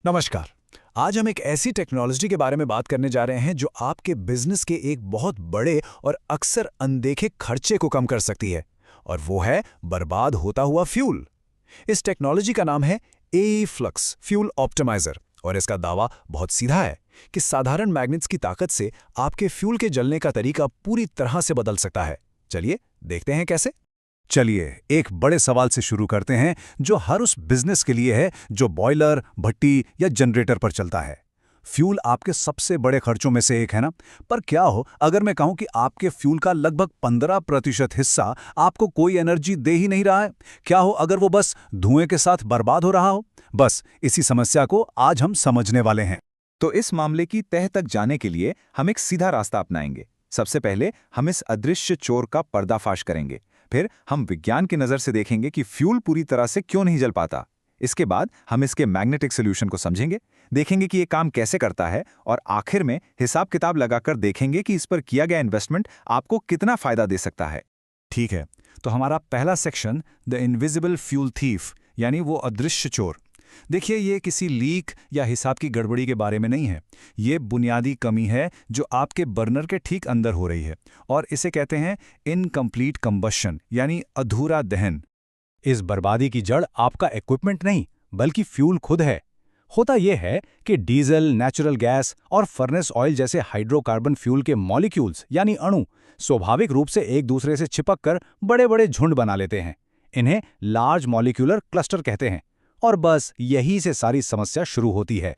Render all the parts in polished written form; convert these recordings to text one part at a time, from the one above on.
नमस्कार। आज हम एक ऐसी टेक्नोलॉजी के बारे में बात करने जा रहे हैं जो आपके बिजनेस के एक बहुत बड़े और अक्सर अनदेखे खर्चे को कम कर सकती है, और वो है बर्बाद होता हुआ फ्यूल। इस टेक्नोलॉजी का नाम है एई फ्लक्स फ्यूल ऑप्टिमाइजर, और इसका दावा बहुत सीधा है कि साधारण मैग्नेट्स की ताकत से आपके फ्यूल के जलने का तरीका पूरी तरह से बदल सकता है। चलिए देखते हैं कैसे। चलिए एक बड़े सवाल से शुरू करते हैं जो हर उस बिजनेस के लिए है जो बॉयलर, भट्टी या जनरेटर पर चलता है। फ्यूल आपके सबसे बड़े खर्चों में से एक है ना? पर क्या हो अगर मैं कहूं कि आपके फ्यूल का लगभग 15% हिस्सा आपको कोई एनर्जी दे ही नहीं रहा है? क्या हो अगर वो बस धुएं के साथ बर्बाद हो रहा हो? बस इसी समस्या को आज हम समझने वाले हैं। तो इस मामले की तह तक जाने के लिए हम एक सीधा रास्ता अपनाएंगे। सबसे पहले हम इस अदृश्य चोर का पर्दाफाश करेंगे। फिर हम विज्ञान की नज़र से देखेंगे कि फ्यूल पूरी तरह से क्यों नहीं जल पाता। इसके बाद हम इसके मैग्नेटिक सोल्यूशन को समझेंगे, देखेंगे कि ये काम कैसे करता है, और आखिर में हिसाब किताब लगाकर देखेंगे कि इस पर किया गया इन्वेस्टमेंट आपको कितना फायदा दे सकता है। ठीक है, तो हमारा पहला section the invisible fuel thief, यानी वो अदृश्य चोर। देखिए, ये किसी लीक या हिसाब की गड़बड़ी के बारे में नहीं है। ये बुनियादी कमी है जो आपके बर्नर के ठीक अंदर हो रही है, और इसे कहते हैं इनकम्प्लीट कंबशन, यानी अधूरा दहन। इस बर्बादी की जड़ आपका इक्विपमेंट नहीं, बल्कि फ्यूल खुद है। होता यह है कि डीजल, नेचुरल गैस और फर्नेस ऑयल जैसे हाइड्रोकार्बन फ्यूल के मॉलिक्यूल्स यानी अणु स्वाभाविक रूप से एक दूसरे से चिपक कर बड़े बड़े झुंड बना लेते हैं। इन्हें लार्ज मॉलिक्यूलर क्लस्टर कहते हैं, और बस यही से सारी समस्या शुरू होती है।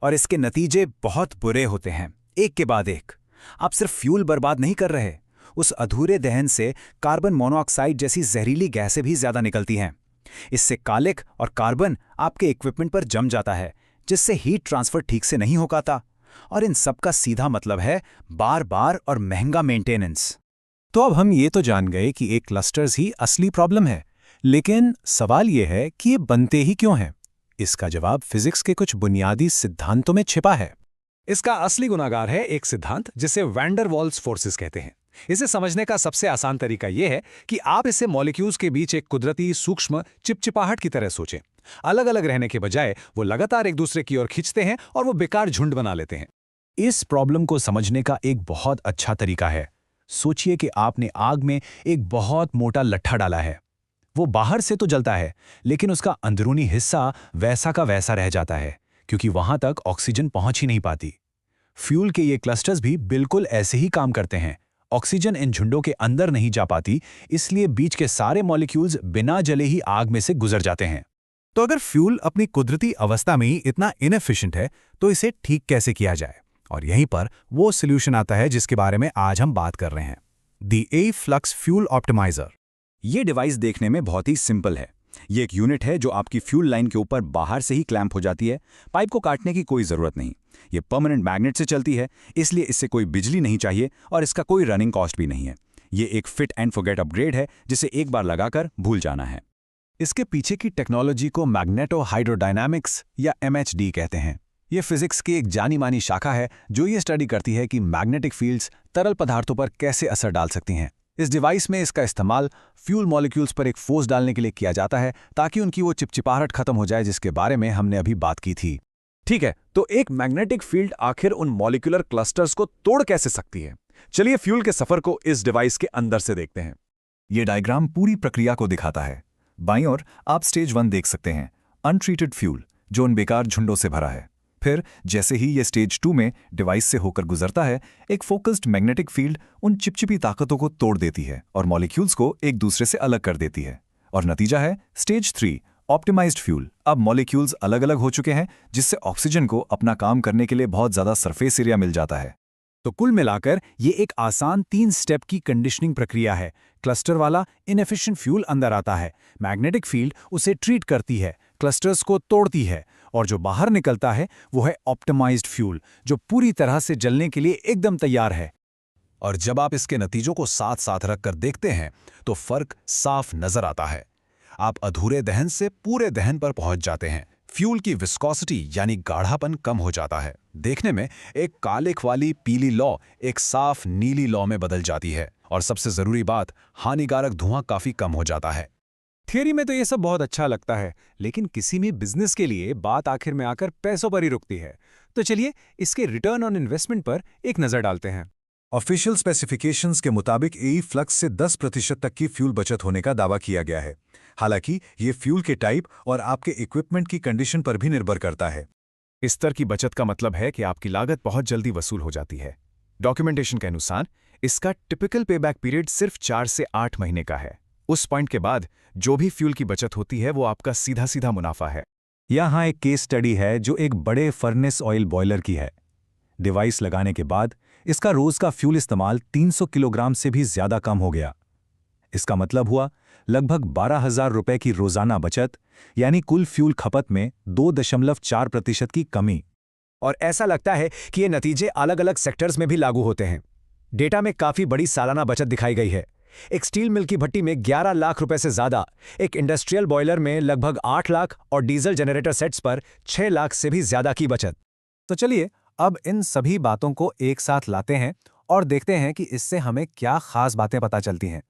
और इसके नतीजे बहुत बुरे होते हैं, एक के बाद एक। आप सिर्फ फ्यूल बर्बाद नहीं कर रहे, उस अधूरे दहन से कार्बन मोनोऑक्साइड जैसी जहरीली गैसें भी ज्यादा निकलती हैं। इससे कालिक और कार्बन आपके इक्विपमेंट पर जम जाता है, जिससे हीट ट्रांसफर ठीक से नहीं हो पाता। और इन सब का सीधा मतलब है बार बार और महंगा मेंटेनेंस। तो अब हम ये तो जान गए कि एक क्लस्टर्स ही असली प्रॉब्लम है, लेकिन सवाल यह है कि ये बनते ही क्यों हैं? इसका जवाब फिजिक्स के कुछ बुनियादी सिद्धांतों में छिपा है। इसका असली गुनाहगार है एक सिद्धांत जिसे वैंडर वाल्स फोर्सेस कहते हैं। इसे समझने का सबसे आसान तरीका यह है कि आप इसे मॉलिक्यूल्स के बीच एक कुदरती सूक्ष्म चिपचिपाहट की तरह सोचें। अलग अलग रहने के बजाय वो लगातार एक दूसरे की ओर खींचते हैं और वो बेकार झुंड बना लेते हैं। इस प्रॉब्लम को समझने का एक बहुत अच्छा तरीका है। सोचिए कि आपने आग में एक बहुत मोटा लट्ठा डाला है। वो बाहर से तो जलता है, लेकिन उसका अंदरूनी हिस्सा वैसा का वैसा रह जाता है, क्योंकि वहां तक ऑक्सीजन पहुंच ही नहीं पाती। फ्यूल के ये क्लस्टर्स भी बिल्कुल ऐसे ही काम करते हैं। ऑक्सीजन इन झुंडों के अंदर नहीं जा पाती, इसलिए बीच के सारे मॉलिक्यूल्स बिना जले ही आग में से गुजर जाते हैं। तो अगर फ्यूल अपनी कुदरती अवस्था में ही इतना इनएफिशिएंट है, तो इसे ठीक कैसे किया जाए? और यहीं पर वो सॉल्यूशन आता है जिसके बारे में आज हम बात कर रहे हैं, the AE flux fuel optimiser. ये डिवाइस देखने में बहुत ही सिंपल है। ये एक यूनिट है जो आपकी फ्यूल लाइन के ऊपर बाहर से ही क्लैंप हो जाती है। पाइप को काटने की कोई ज़रूरत नहीं। ये परमानेंट मैग्नेट से चलती है, इसलिए इससे कोई बिजली नहीं चाहिए और इसका कोई रनिंग कॉस्ट भी नहीं है। ये एक फिट एंड फॉरगेट अपग्रेड है जिसे एक बार लगाकर भूल जाना है। इसके पीछे की टेक्नोलॉजी को मैग्नेटो हाइड्रोडायनामिक्स या एमएचडी कहते हैं। ये फिजिक्स की एक जानी मानी शाखा है जो ये स्टडी करती है कि मैग्नेटिक फील्ड्स तरल पदार्थों पर कैसे असर डाल सकती हैं। इस डिवाइस में इसका इस्तेमाल फ्यूल मॉलिक्यूल्स पर एक फोर्स डालने के लिए किया जाता है, ताकि उनकी वो चिपचिपाहट खत्म हो जाए जिसके बारे में हमने अभी बात की थी। ठीक है, तो एक मैग्नेटिक फील्ड आखिर उन मॉलिक्यूलर क्लस्टर्स को तोड़ कैसे सकती है? चलिए फ्यूल के सफर को इस डिवाइस के अंदर से देखते हैं। ये डायग्राम पूरी प्रक्रिया को दिखाता है। बाईं ओर आप स्टेज 1 देख सकते हैं, अनट्रीटेड फ्यूल जो उन बेकार झुंडों से भरा है। फिर जैसे ही ये स्टेज 2 में डिवाइस से होकर गुजरता है, एक फोकस्ड मैग्नेटिक फील्ड उन चिपचिपी ताकतों को तोड़ देती है और मॉलिक्यूल्स को एक दूसरे से अलग कर देती है। और नतीजा है स्टेज 3, ऑप्टिमाइज्ड फ्यूल। अब मॉलिक्यूल्स अलग अलग हो चुके हैं, जिससे ऑक्सीजन को अपना काम करने के लिए बहुत ज़्यादा सरफेस एरिया मिल जाता है। तो कुल मिलाकर ये एक आसान 3 स्टेप की कंडीशनिंग प्रक्रिया है। क्लस्टर वाला इनएफिशिएंट फ्यूल अंदर आता है, मैग्नेटिक फील्ड उसे ट्रीट करती है, क्लस्टर्स को तोड़ती है, और जो बाहर निकलता है वो है ऑप्टिमाइज्ड फ्यूल, जो पूरी तरह से जलने के लिए एकदम तैयार है। और जब आप इसके नतीजों को साथ साथ रखकर देखते हैं तो फर्क साफ नजर आता है। आप अधूरे दहन से पूरे दहन पर पहुंच जाते हैं। फ्यूल की विस्कोसिटी यानी गाढ़ापन कम हो जाता है। देखने में एक कालिक वाली पीली लौ एक साफ नीली लौ में बदल जाती है, और सबसे जरूरी बात, हानिकारक धुआं काफी कम हो जाता है। थियरी में तो ये सब बहुत अच्छा लगता है, लेकिन किसी भी बिजनेस के लिए बात आखिर में आकर पैसों पर ही रुकती है। तो चलिए इसके रिटर्न ऑन इन्वेस्टमेंट पर एक नज़र डालते हैं। ऑफिशियल स्पेसिफिकेशंस के मुताबिक एई फ्लक्स से 10% तक की फ्यूल बचत होने का दावा किया गया है। हालांकि ये फ्यूल के टाइप और आपके इक्विपमेंट की कंडीशन पर भी निर्भर करता है। इस स्तर की बचत का मतलब है कि आपकी लागत बहुत जल्दी वसूल हो जाती है। डॉक्यूमेंटेशन के अनुसार इसका टिपिकल पेबैक पीरियड सिर्फ 4 से 8 महीने का है। उस पॉइंट के बाद जो भी फ्यूल की बचत होती है वो आपका सीधा सीधा मुनाफा है। यहाँ एक केस स्टडी है जो एक बड़े फर्नेस ऑयल बॉयलर की है। डिवाइस लगाने के बाद इसका रोज का फ्यूल इस्तेमाल 300 किलोग्राम से भी ज्यादा कम हो गया। इसका मतलब हुआ लगभग 12,000 रुपए की रोजाना बचत, यानी कुल फ्यूल खपत में 2.4% की कमी। और ऐसा लगता है कि ये नतीजे अलग अलग सेक्टर्स में भी लागू होते हैं। डेटा में काफी बड़ी सालाना बचत दिखाई गई है। एक स्टील मिल की भट्टी में 11 लाख रुपए से ज्यादा, एक इंडस्ट्रियल बॉयलर में लगभग 8 लाख और डीजल जनरेटर सेट्स पर 6 लाख से भी ज्यादा की बचत। तो चलिए अब इन सभी बातों को एक साथ लाते हैं और देखते हैं कि इससे हमें क्या खास बातें पता चलती हैं।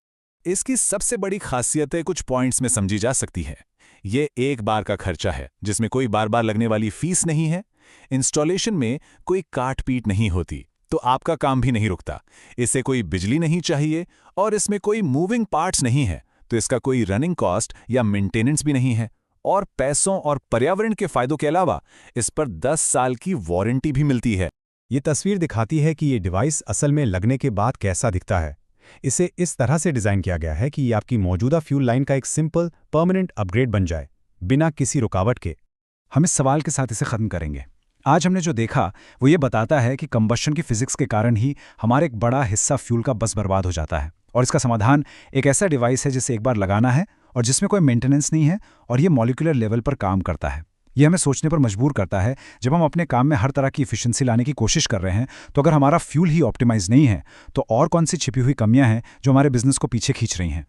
इसकी सबसे बड़ी खासियतें कुछ पॉइंट्स में समझी जा सकती है। ये एक बार का खर्चा है जिसमें कोई बार बार लगने वाली फीस नहीं है। इंस्टॉलेशन में कोई काट पीट नहीं होती, तो आपका काम भी नहीं रुकता। इसे कोई बिजली नहीं चाहिए और इसमें कोई मूविंग पार्ट्स नहीं है, तो इसका कोई रनिंग कॉस्ट या मेंटेनेंस भी नहीं है। और पैसों और पर्यावरण के फायदों के अलावा इस पर 10 साल की वारंटी भी मिलती है। ये तस्वीर दिखाती है कि ये डिवाइस असल में लगने के बाद कैसा दिखता है। इसे इस तरह से डिज़ाइन किया गया है कि ये आपकी मौजूदा फ्यूल लाइन का एक सिंपल परमानेंट अपग्रेड बन जाए, बिना किसी रुकावट के। हम इस सवाल के साथ इसे ख़त्म करेंगे। आज हमने जो देखा वो ये बताता है कि कंबशन की फिजिक्स के कारण ही हमारा एक बड़ा हिस्सा फ्यूल का बस बर्बाद हो जाता है, और इसका समाधान एक ऐसा डिवाइस है जिसे एक बार लगाना है और जिसमें कोई मेंटेनेंस नहीं है, और ये मॉलिक्यूलर लेवल पर काम करता है। ये हमें सोचने पर मजबूर करता है, जब हम अपने काम में हर तरह की इफिशिएंसी लाने की कोशिश कर रहे हैं, तो अगर हमारा फ्यूल ही ऑप्टिमाइज नहीं है तो और कौन सी छिपी हुई कमियां हैं जो हमारे बिजनेस को पीछे खींच रही हैं।